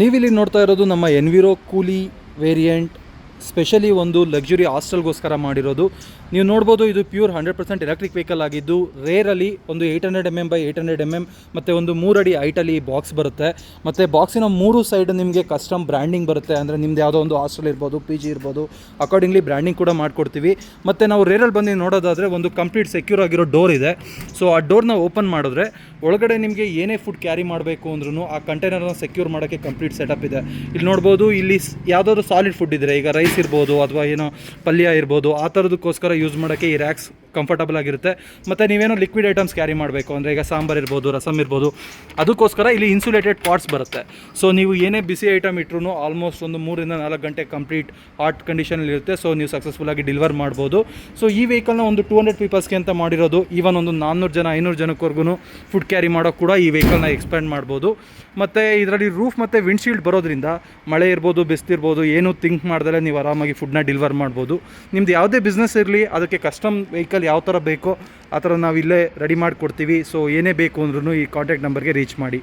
ನೀವಿಲ್ಲಿ ನೋಡ್ತಾ ಇರೋದು ನಮ್ಮ ಎನ್ವಿರೋ ಕೂಲಿ ವೇರಿಯಂಟ್, ಸ್ಪೆಷಲಿ ಒಂದು ಲಕ್ಸುರಿ ಹಾಸ್ಟೆಲ್ಗೋಸ್ಕರ ಮಾಡಿರೋದು. ನೀವು ನೋಡ್ಬೋದು, ಇದು ಪ್ಯೂರ್ 100% ಎಲೆಕ್ಟ್ರಿಕ್ ವೆಹಿಕಲ್ ಆಗಿದ್ದು, ರೇರಲ್ಲಿ ಒಂದು 800 mm by 800 mm ಮತ್ತು ಒಂದು 3 ಅಡಿ ಹೈಟಲ್ಲಿ ಬಾಕ್ಸ್ ಬರುತ್ತೆ. ಮತ್ತು ಬಾಕ್ಸಿನ 3 ಸೈಡ್ ನಿಮಗೆ ಕಸ್ಟಮ್ ಬ್ರ್ಯಾಂಡಿಂಗ್ ಬರುತ್ತೆ. ಅಂದರೆ ನಿಮ್ದು ಯಾವುದೋ ಒಂದು ಹಾಸ್ಟೆಲ್ ಇರ್ಬೋದು, PG ಇರ್ಬೋದು, ಅಕಾರ್ಡಿಂಗ್ಲಿ ಬ್ರ್ಯಾಂಡಿಂಗ್ ಕೂಡ ಮಾಡಿಕೊಡ್ತೀವಿ. ಮತ್ತು ನಾವು ರೇರಲ್ಲಿ ಬಂದು ನೋಡೋದಾದರೆ ಒಂದು ಕಂಪ್ಲೀಟ್ ಸೆಕ್ಯೂರ್ ಆಗಿರೋ ಡೋರ್ ಇದೆ. ಸೊ ಆ ಡೋರ್ನ ಓಪನ್ ಮಾಡಿದ್ರೆ ಒಳಗಡೆ ನಿಮಗೆ ಏನೇ ಫುಡ್ ಕ್ಯಾರಿ ಮಾಡಬೇಕು ಅಂದ್ರೂ ಆ ಕಂಟೈನರ್ನ ಸೆಕ್ಯೂರ್ ಮಾಡೋಕ್ಕೆ ಕಂಪ್ಲೀಟ್ ಸೆಟಪ್ ಇದೆ. ಇಲ್ಲಿ ನೋಡ್ಬೋದು, ಇಲ್ಲಿ ಯಾವುದಾದ್ರು ಸಾಲಿಡ್ ಫುಡ್ ಇದ್ದರೆ, ಈಗ ರೈಸ್ ಇರ್ಬೋದು ಅಥವಾ ಏನೋ ಪಲ್ಯ ಇರ್ಬೋದು, ಆ ಥರದಕ್ಕೋಸ್ಕರ ಯೂಸ್ ಮಾಡೋಕ್ಕೆ ಈ ರ್ಯಾಕ್ಸ್ ಕಂಫರ್ಟಬಲ್ ಆಗಿರುತ್ತೆ. ಮತ್ತು ನೀವೇನೋ ಲಿಕ್ವಿಡ್ ಐಟಮ್ಸ್ ಕ್ಯಾರಿ ಮಾಡಬೇಕು ಅಂದರೆ, ಈಗ ಸಾಂಬಾರು ಇರ್ಬೋದು, ರಸಮ್ ಇರ್ಬೋದು, ಅದಕ್ಕೋಸ್ಕರ ಇಲ್ಲಿ ಇನ್ಸುಲೇಟೆಡ್ ಪಾಟ್ಸ್ ಬರುತ್ತೆ. ಸೊ ನೀವು ಏನೇ ಬಿಸಿ ಐಟಮ್ ಇಟ್ಟರು ಆಲ್ಮೋಸ್ಟ್ ಒಂದು 3 ರಿಂದ 4 ಗಂಟೆ ಕಂಪ್ಲೀಟ್ ಹಾಟ್ ಕಂಡೀಷನಲ್ಲಿ ಇರುತ್ತೆ. ಸೊ ನೀವು ಸಕ್ಸಸ್ಫುಲ್ಲಾಗಿ ಡೆಲಿವರ್ ಮಾಡ್ಬೋದು. ಸೊ ಈ ವೆಹಿಕಲ್ನ ಒಂದು 200 ಪೀಪಲ್ಸ್ಗೆ ಅಂತ ಮಾಡಿರೋದು. ಈವನ್ ಒಂದು 400 ಜನ 500 ಜನಕ್ಕವರೆಗೂ ಫುಡ್ ಕ್ಯಾರಿ ಮಾಡೋಕ್ಕೆ ಕೂಡ ಈ ವೆಹಿಕಲ್ನ ಎಕ್ಸ್ಪ್ಯಾಂಡ್ ಮಾಡ್ಬೋದು. ಮತ್ತು ಇದರಲ್ಲಿ ರೂಫ್ ಮತ್ತು ವಿಂಡ್ಶೀಲ್ಡ್ ಬರೋದ್ರಿಂದ ಮಳೆ ಇರ್ಬೋದು, ಬಿಸ್ತಿರ್ಬೋದು, ಏನೂ ಥಿಂಕ್ ಮಾಡ್ದಲೇ ನೀವು ಆರಾಮಾಗಿ ಫುಡ್ನ ಡೆಲಿವರ್ ಮಾಡ್ಬೋದು. ನಿಮ್ದು ಯಾವುದೇ ಬಿಸ್ನೆಸ್ ಇರಲಿ, ಅದಕ್ಕೆ ಕಸ್ಟಮ್ ವೆಹಿಕಲ್ ಯಾವ ಥರ ಬೇಕೋ ಆ ಥರ ನಾವು ಇಲ್ಲೇ ರೆಡಿ ಮಾಡಿಕೊಡ್ತೀವಿ. ಸೊ ಏನೇ ಬೇಕು ಅಂದ್ರೂ ಈ ಕಾಂಟ್ಯಾಕ್ಟ್ ನಂಬರ್ಗೆ ರೀಚ್ ಮಾಡಿ.